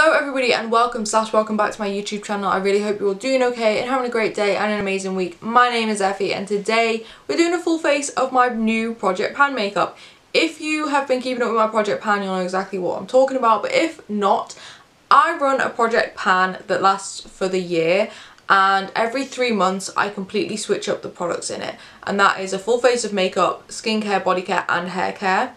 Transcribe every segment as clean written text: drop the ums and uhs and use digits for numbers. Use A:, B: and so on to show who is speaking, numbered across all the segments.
A: Hello everybody and welcome back to my YouTube channel. I really hope you're all doing okay and having a great day and an amazing week. My name is Effy and today we're doing a full face of my new Project Pan makeup. If you have been keeping up with my Project Pan, you'll know exactly what I'm talking about, but if not, I run a Project Pan that lasts for the year, and every 3 months I completely switch up the products in it, and that is a full face of makeup, skincare, body care and hair care.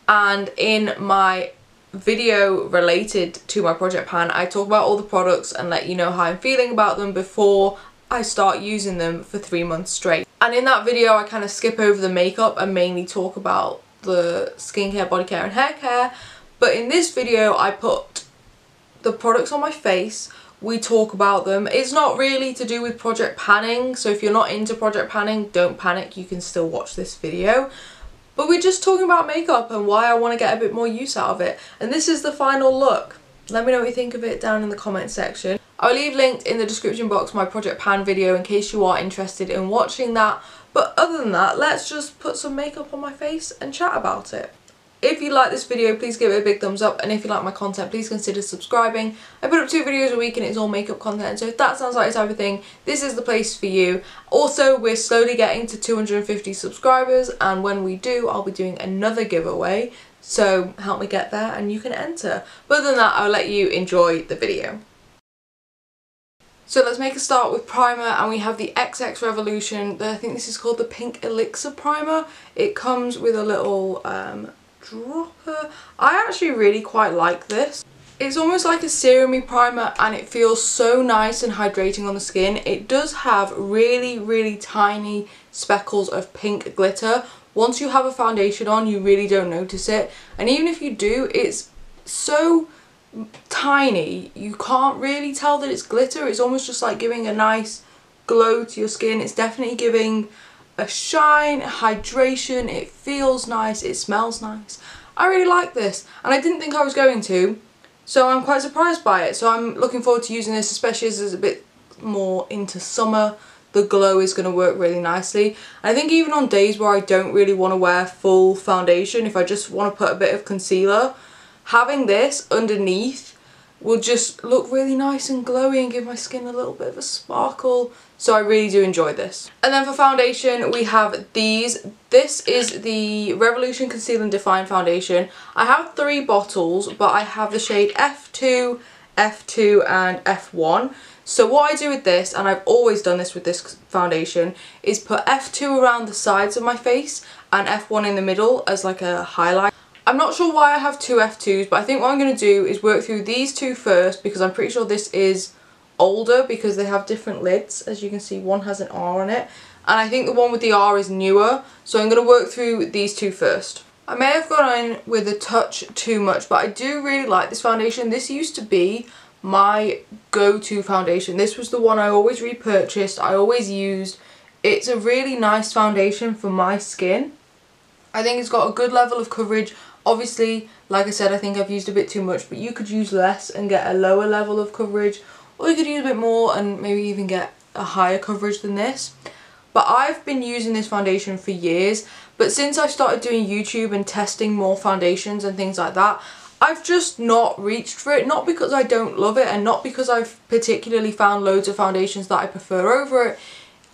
A: And in my video related to my Project Pan, I talk about all the products and let you know how I'm feeling about them before I start using them for 3 months straight. And in that video I kind of skip over the makeup and mainly talk about the skincare, body care and hair care. But in this video I put the products on my face, we talk about them. It's not really to do with Project Panning, so if you're not into Project Panning, don't panic, you can still watch this video. But we're just talking about makeup and why I want to get a bit more use out of it. And this is the final look. Let me know what you think of it down in the comment section. I'll leave linked in the description box my Project Pan video in case you are interested in watching that. But other than that, let's just put some makeup on my face and chat about it. If you like this video, please give it a big thumbs up, and if you like my content, please consider subscribing. I put up 2 videos a week and it's all makeup content, so if that sounds like the type of thing, this is the place for you. Also, we're slowly getting to 250 subscribers, and when we do, I'll be doing another giveaway, so help me get there and you can enter. But other than that, I'll let you enjoy the video. So let's make a start with primer, and we have the XXRevolution. I think this is called the Pink Elixir primer. It comes with a little dropper. I actually really quite like this. It's almost like a serum-y primer and it feels so nice and hydrating on the skin. It does have really tiny speckles of pink glitter. Once you have a foundation on, you really don't notice it, and even if you do, it's so tiny you can't really tell that it's glitter. It's almost just like giving a nice glow to your skin. It's definitely giving a shine, hydration, it feels nice, it smells nice. I really like this, and I didn't think I was going to, so I'm quite surprised by it. So I'm looking forward to using this, especially as it's a bit more into summer. The glow is going to work really nicely. And I think even on days where I don't really want to wear full foundation, if I just want to put a bit of concealer, having this underneath will just look really nice and glowy and give my skin a little bit of a sparkle. So I really do enjoy this. And then for foundation, we have these. This is the Revolution Conceal and Define Foundation. I have 3 bottles, but I have the shade F2, F2 and F1. So what I do with this, and I've always done this with this foundation, is put F2 around the sides of my face and F1 in the middle as like a highlight. I'm not sure why I have 2 F2s, but I think what I'm going to do is work through these 2 first, because I'm pretty sure this is older because they have different lids. As you can see, one has an R on it, and I think the one with the R is newer, so I'm going to work through these 2 first. I may have gone in with a touch too much, but I do really like this foundation. This used to be my go-to foundation. This was the one I always repurchased, I always used. It's a really nice foundation for my skin. I think it's got a good level of coverage. Obviously, like I said, I think I've used a bit too much, but you could use less and get a lower level of coverage, or you could use a bit more and maybe even get a higher coverage than this. But I've been using this foundation for years, but since I started doing YouTube and testing more foundations and things like that, I've just not reached for it. Not because I don't love it, and not because I've particularly found loads of foundations that I prefer over it.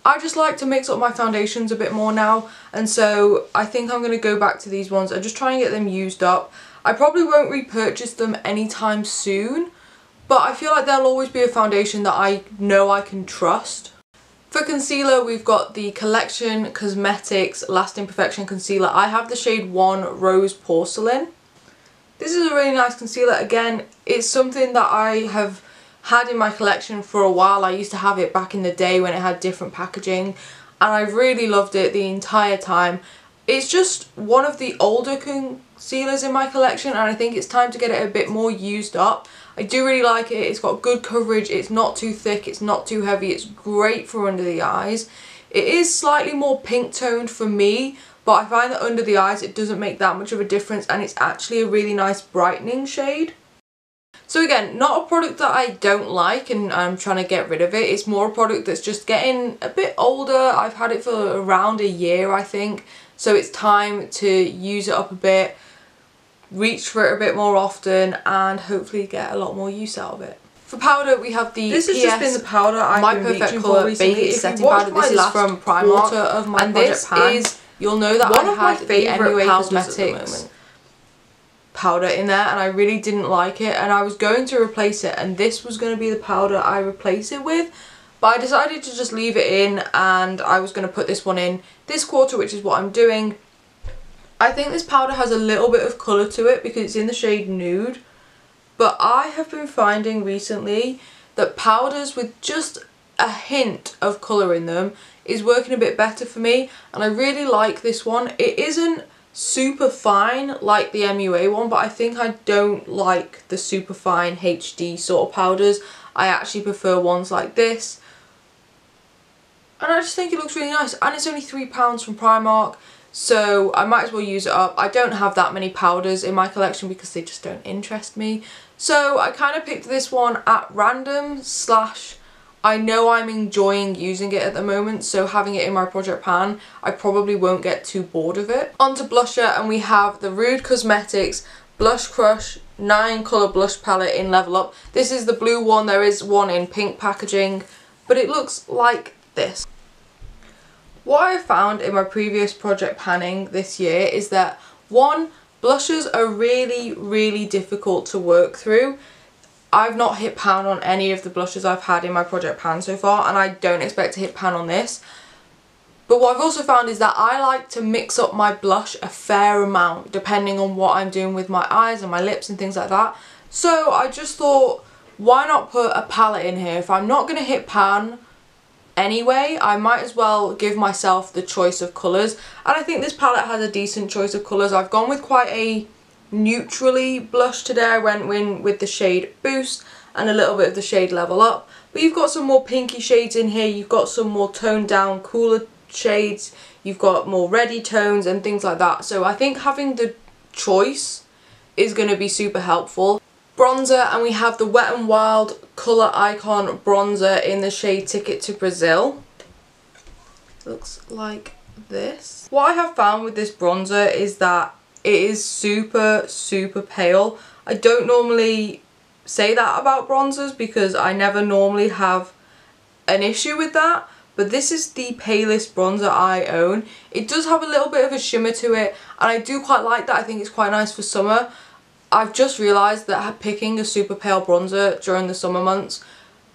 A: I just like to mix up my foundations a bit more now, and so I think I'm going to go back to these ones and just try and get them used up. I probably won't repurchase them anytime soon, but I feel like there'll always be a foundation that I know I can trust. For concealer, we've got the Collection Cosmetics Lasting Perfection Concealer. I have the shade 1 Rose Porcelain. This is a really nice concealer. Again, it's something that I have had in my collection for a while. I used to have it back in the day when it had different packaging, and I've really loved it the entire time. It's just one of the older concealers in my collection, and I think it's time to get it a bit more used up. I do really like it. It's got good coverage, it's not too thick, it's not too heavy, it's great for under the eyes. It is slightly more pink toned for me, but I find that under the eyes it doesn't make that much of a difference, and it's actually a really nice brightening shade. So again, not a product that I don't like and I'm trying to get rid of it. It's more a product that's just getting a bit older. I've had it for around a year, I think. So it's time to use it up a bit. reach for it a bit more often and hopefully get a lot more use out of it. For powder, we have the
B: this has just been the powder I've been
A: Perfect Colour Baking Setting Powder. This is from Primark,
B: of my
A: and this is, you'll know that I had the MUA Cosmetics powder in there and I really didn't like it, and I was going to replace it, and this was going to be the powder I replace it with, but I decided to just leave it in, and I was going to put this one in this quarter, which is what I'm doing. I think this powder has a little bit of colour to it because it's in the shade Nude. But I have been finding recently that powders with just a hint of colour in them is working a bit better for me, and I really like this one. It isn't super fine like the MUA one, but I think I don't like the super fine HD sort of powders. I actually prefer ones like this. And I just think it looks really nice, and it's only £3 from Primark. So I might as well use it up. I don't have that many powders in my collection because they just don't interest me. So I kind of picked this one at random / I know I'm enjoying using it at the moment, so having it in my project pan, I probably won't get too bored of it. Onto blusher, and we have the Rude Cosmetics Blush Crush 9 colour blush palette in Level Up. This is the blue one. There is one in pink packaging, but it looks like this. What I found in my previous project panning this year is that, one, blushes are really difficult to work through. I've not hit pan on any of the blushes I've had in my project pan so far, and I don't expect to hit pan on this. But what I've also found is that I like to mix up my blush a fair amount depending on what I'm doing with my eyes and my lips and things like that. So I just thought, why not put a palette in here? If I'm not going to hit pan anyway, I might as well give myself the choice of colours, and I think this palette has a decent choice of colours. I've gone with quite a neutrally blush today. I went in with the shade Boost and a little bit of the shade Level Up, but you've got some more pinky shades in here, you've got some more toned down cooler shades, you've got more reddy tones and things like that, so I think having the choice is going to be super helpful. Bronzer, and we have the Wet n Wild Colour Icon bronzer in the shade Ticket to Brazil. Looks like this. What I have found with this bronzer is that it is super pale. I don't normally say that about bronzers because I never normally have an issue with that, but this is the palest bronzer I own. It does have a little bit of a shimmer to it, and I do quite like that. I think it's quite nice for summer. I've just realised that picking a super pale bronzer during the summer months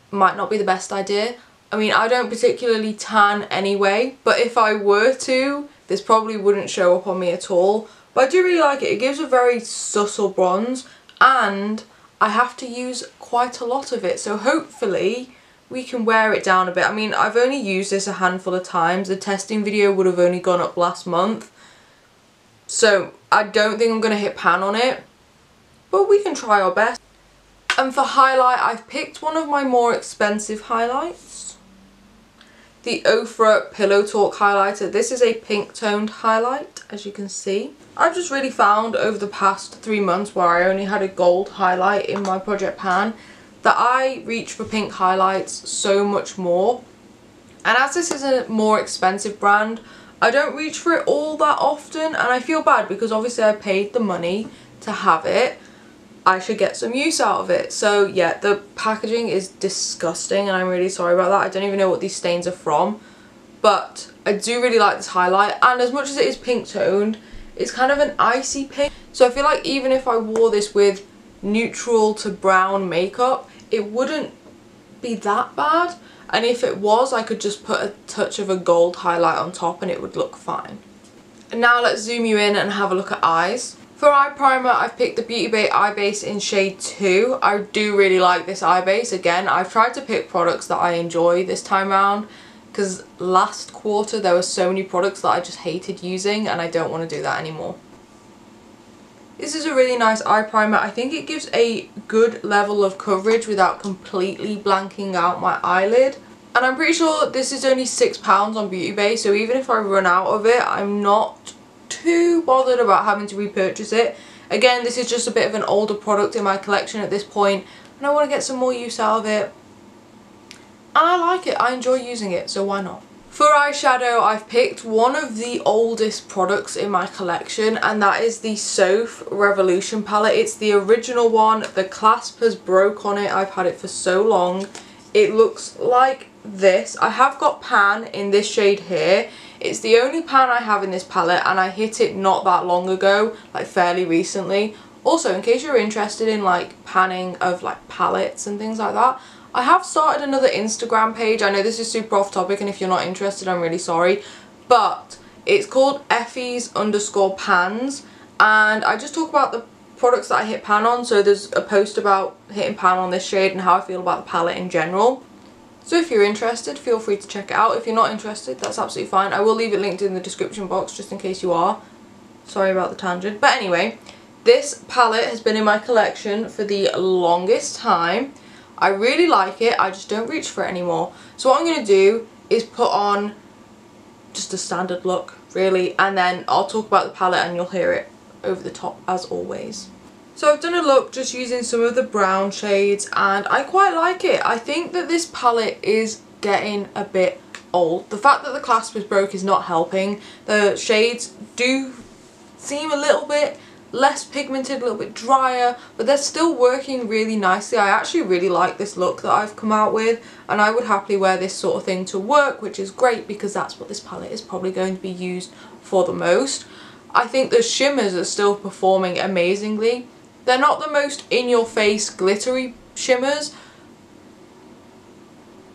A: might not be the best idea. I mean, I don't particularly tan anyway, but if I were to, this probably wouldn't show up on me at all. But I do really like it. It gives a very subtle bronze, and I have to use quite a lot of it, so hopefully we can wear it down a bit. I mean, I've only used this a handful of times. The testing video would have only gone up last month, so I don't think I'm going to hit pan on it. But we can try our best. And for highlight, I've picked one of my more expensive highlights. The Ofra Pillow Talk highlighter. This is a pink toned highlight, as you can see. I've just really found over the past 3 months, where I only had a gold highlight in my project pan, that I reach for pink highlights so much more. And as this is a more expensive brand, I don't reach for it all that often, and I feel bad because obviously I paid the money to have it. I should get some use out of it. So yeah, the packaging is disgusting and I'm really sorry about that. I don't even know what these stains are from, but I do really like this highlight, and as much as it is pink toned, it's kind of an icy pink. So I feel like even if I wore this with neutral to brown makeup, it wouldn't be that bad, and if it was, I could just put a touch of a gold highlight on top and it would look fine. And now let's zoom you in and have a look at eyes. For eye primer, I've picked the Beauty Bay Eye Base in shade 2. I do really like this eye base. Again, I've tried to pick products that I enjoy this time around, because last quarter there were so many products that I just hated using, and I don't want to do that anymore. This is a really nice eye primer. I think it gives a good level of coverage without completely blanking out my eyelid. And I'm pretty sure this is only £6 on Beauty Bay, so even if I run out of it, I'm not too bothered about having to repurchase it. Again, this is just a bit of an older product in my collection at this point, and I want to get some more use out of it. And I like it, I enjoy using it, so why not? For eyeshadow, I've picked one of the oldest products in my collection, and that is the XXRevolution palette. It's the original one. The clasp has broke on it. I've had it for so long. It looks like this. I have got pan in this shade here. It's the only pan I have in this palette, and I hit it not that long ago, like fairly recently. Also, in case you're interested in like panning of like palettes and things like that, I have started another Instagram page. I know this is super off topic, and if you're not interested, I'm really sorry. But it's called Effys_pans, and I just talk about the products that I hit pan on. So there's a post about hitting pan on this shade and how I feel about the palette in general. So if you're interested, feel free to check it out. If you're not interested, that's absolutely fine. I will leave it linked in the description box just in case you are. Sorry about the tangent. But anyway, this palette has been in my collection for the longest time. I really like it, I just don't reach for it anymore. So what I'm going to do is put on just a standard look, really, and then I'll talk about the palette and you'll hear it over the top as always. So I've done a look just using some of the brown shades, and I quite like it. I think that this palette is getting a bit old. The fact that the clasp is broke is not helping. The shades do seem a little bit less pigmented, a little bit drier, but they're still working really nicely. I actually really like this look that I've come out with, and I would happily wear this sort of thing to work, which is great because that's what this palette is probably going to be used for the most. I think the shimmers are still performing amazingly. They're not the most in-your-face glittery shimmers,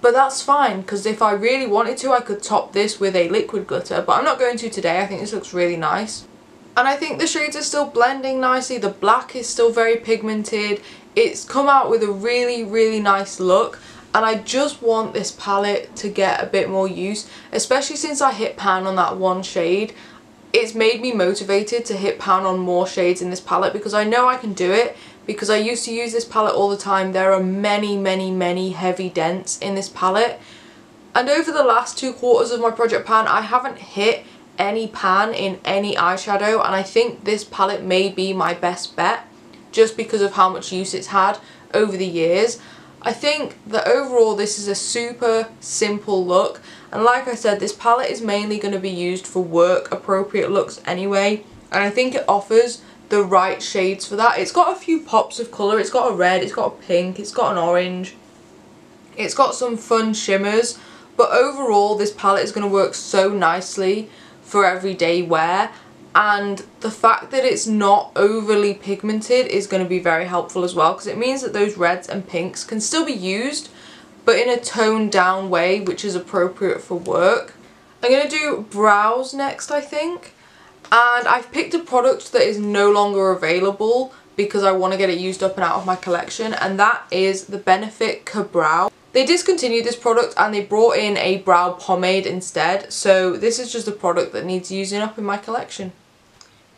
A: but that's fine because if I really wanted to, I could top this with a liquid glitter, but I'm not going to today. I think this looks really nice. And I think the shades are still blending nicely. The black is still very pigmented. It's come out with a really, really nice look. And I just want this palette to get a bit more use, especially since I hit pan on that one shade. It's made me motivated to hit pan on more shades in this palette because I know I can do it, because I used to use this palette all the time. There are many, many, many heavy dents in this palette. And over the last 2 quarters of my project pan, I haven't hit any pan in any eyeshadow, and I think this palette may be my best bet just because of how much use it's had over the years. I think that overall this is a super simple look, and like I said, this palette is mainly going to be used for work appropriate looks anyway, and I think it offers the right shades for that. It's got a few pops of colour. It's got a red, it's got a pink, it's got an orange, it's got some fun shimmers, but overall this palette is going to work so nicely for everyday wear, and the fact that it's not overly pigmented is going to be very helpful as well, because it means that those reds and pinks can still be used but in a toned down way which is appropriate for work. I'm going to do brows next, I think, and I've picked a product that is no longer available because I want to get it used up and out of my collection, and that is the Benefit Ka-Brow. They discontinued this product and they brought in a brow pomade instead, so this is just a product that needs using up in my collection.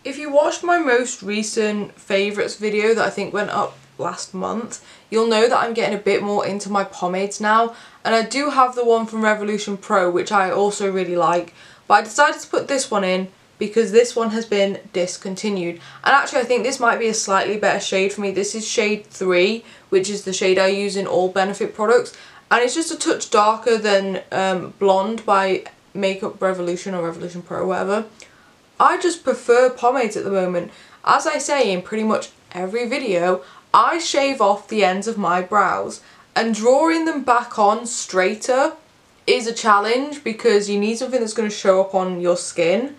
A: If you watched my most recent favourites video that I think went up last month, you'll know that I'm getting a bit more into my pomades now, and I do have the one from Revolution Pro which I also really like, but I decided to put this one in because this one has been discontinued. And actually I think this might be a slightly better shade for me. This is shade 3, which is the shade I use in all Benefit products, and it's just a touch darker than Blonde by Makeup Revolution or Revolution Pro or whatever. I just prefer pomades at the moment. As I say in pretty much every video, I shave off the ends of my brows, and drawing them back on straighter is a challenge because you need something that's going to show up on your skin.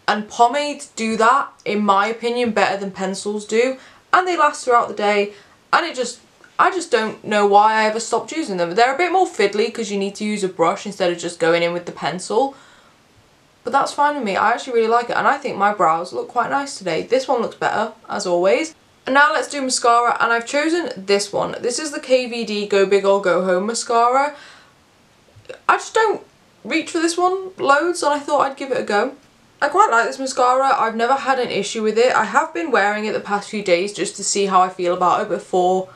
A: And pomades do that, in my opinion, better than pencils do, and they last throughout the day, and I just don't know why I ever stopped using them. They're a bit more fiddly because you need to use a brush instead of just going in with the pencil, but that's fine with me. I actually really like it, and I think my brows look quite nice today. This one looks better, as always. And now let's do mascara, and I've chosen this one. This is the KVD Go Big or Go Home mascara. I just don't reach for this one loads, and I thought I'd give it a go. I quite like this mascara. I've never had an issue with it. I have been wearing it the past few days just to see how I feel about it before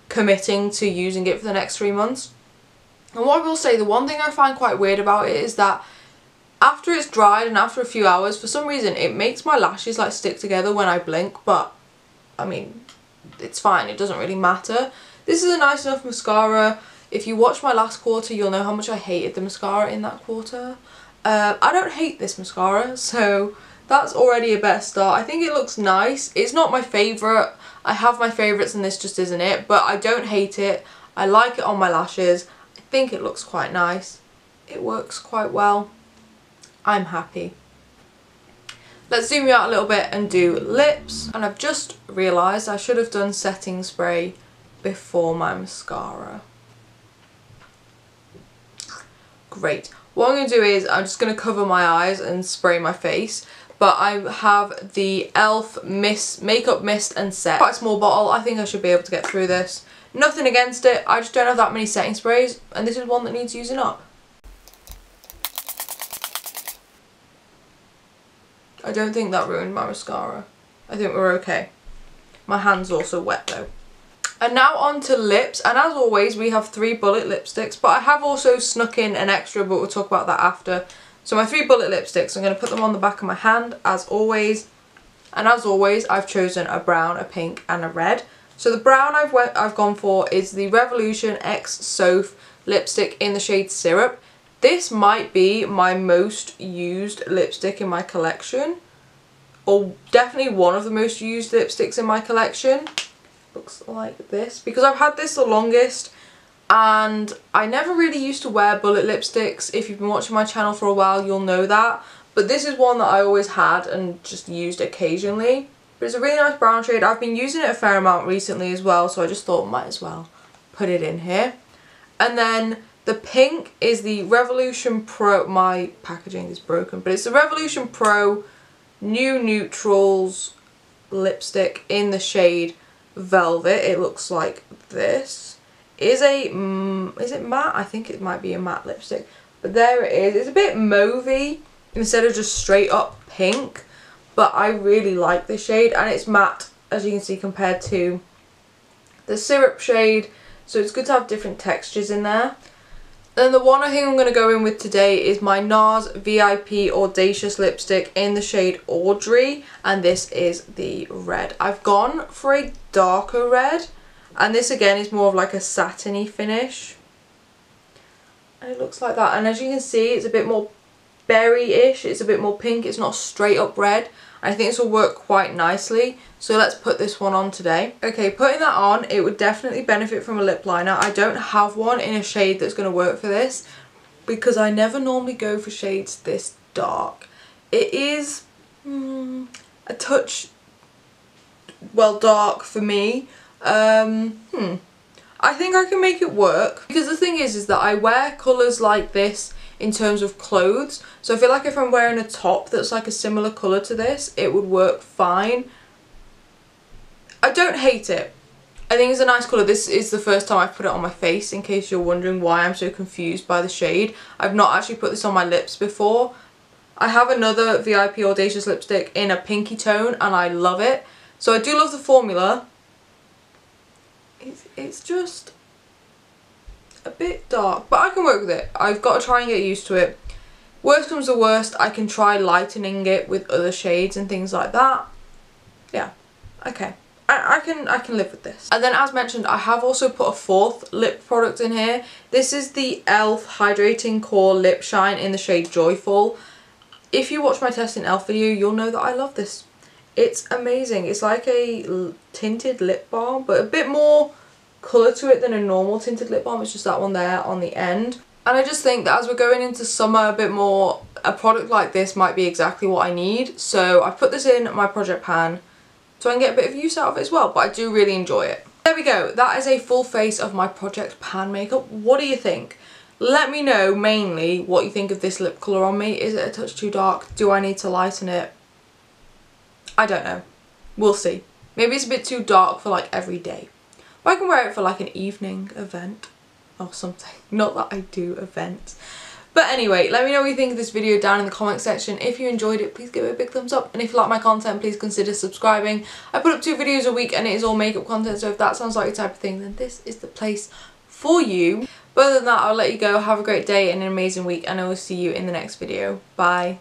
A: committing to using it for the next 3 months. And what I will say, the one thing I find quite weird about it is that after it's dried and after a few hours, for some reason it makes my lashes like stick together when I blink, but I mean, it's fine, it doesn't really matter. This is a nice enough mascara. If you watched my last quarter, you'll know how much I hated the mascara in that quarter. I don't hate this mascara, so that's already a better start. I think it looks nice. It's not my favourite. I have my favourites and this just isn't it, but I don't hate it. I like it on my lashes. I think it looks quite nice. It works quite well. I'm happy. Let's zoom you out a little bit and do lips. And I've just realised I should have done setting spray before my mascara. Great. What I'm going to do is I'm just going to cover my eyes and spray my face. But I have the e.l.f. Makeup Mist and Set. Quite a small bottle. I think I should be able to get through this. Nothing against it. I just don't have that many setting sprays. And this is one that needs using up. I don't think that ruined my mascara. I think we're okay. My hand's also wet though. And now on to lips, and as always we have 3 bullet lipsticks, but I have also snuck in an extra, but we'll talk about that after. So my 3 bullet lipsticks, I'm going to put them on the back of my hand as always. And as always I've chosen a brown, a pink and a red. So the brown I've gone for is the Revolution X Soph lipstick in the shade Syrup. This might be my most used lipstick in my collection, or definitely one of the most used lipsticks in my collection. Looks like this, because I've had this the longest and I never really used to wear bullet lipsticks. If you've been watching my channel for a while you'll know that, but this is one that I always had and just used occasionally. But it's a really nice brown shade. I've been using it a fair amount recently as well, so I just thought might as well put it in here. And then the pink is the Revolution Pro, my packaging is broken, but it's the Revolution Pro New Neutrals lipstick in the shade Velvet. It looks like this. It is it matte? I think it might be a matte lipstick. But there it is. It's a bit mauvey instead of just straight up pink. But I really like this shade, and it's matte, as you can see, compared to the Syrup shade. So it's good to have different textures in there. Then the one I think I'm going to go in with today is my NARS VIP Audacious lipstick in the shade Audrey, and this is the red. I've gone for a darker red, and this again is more of like a satiny finish. And it looks like that, and as you can see it's a bit more berry-ish, it's a bit more pink, it's not straight up red. I think this will work quite nicely, so let's put this one on today. Okay, putting that on, it would definitely benefit from a lip liner. I don't have one in a shade that's going to work for this, because I never normally go for shades this dark. It is a touch, well, dark for me. I think I can make it work, because the thing is that I wear colours like this in terms of clothes, so I feel like if I'm wearing a top that's like a similar colour to this, it would work fine. I don't hate it. I think it's a nice colour. This is the first time I've put it on my face, in case you're wondering why I'm so confused by the shade. I've not actually put this on my lips before. I have another VIP Audacious lipstick in a pinky tone and I love it. So I do love the formula. It's just a bit dark, but I can work with it. I've got to try and get used to it. Worst comes to worst, I can try lightening it with other shades and things like that. Yeah, okay. I can live with this. And then, as mentioned, I have also put a 4th lip product in here. This is the e.l.f. Hydrating Core Lip Shine in the shade Joyful. If you watch my testing e.l.f. video, you'll know that I love this. It's amazing. It's like a tinted lip balm, but a bit more colour to it than a normal tinted lip balm. It's just that one there on the end. And I just think that as we're going into summer a bit more, a product like this might be exactly what I need. So I put this in my project pan so I can get a bit of use out of it as well, but I do really enjoy it. There we go. That is a full face of my project pan makeup. What do you think? Let me know mainly what you think of this lip colour on me. Is it a touch too dark? Do I need to lighten it? I don't know. We'll see. Maybe it's a bit too dark for like every day. Or I can wear it for like an evening event or something. Not that I do events. But anyway, let me know what you think of this video down in the comment section. If you enjoyed it, please give it a big thumbs up. And if you like my content, please consider subscribing. I put up 2 videos a week and it is all makeup content. So if that sounds like your type of thing, then this is the place for you. But other than that, I'll let you go. Have a great day and an amazing week. And I will see you in the next video. Bye.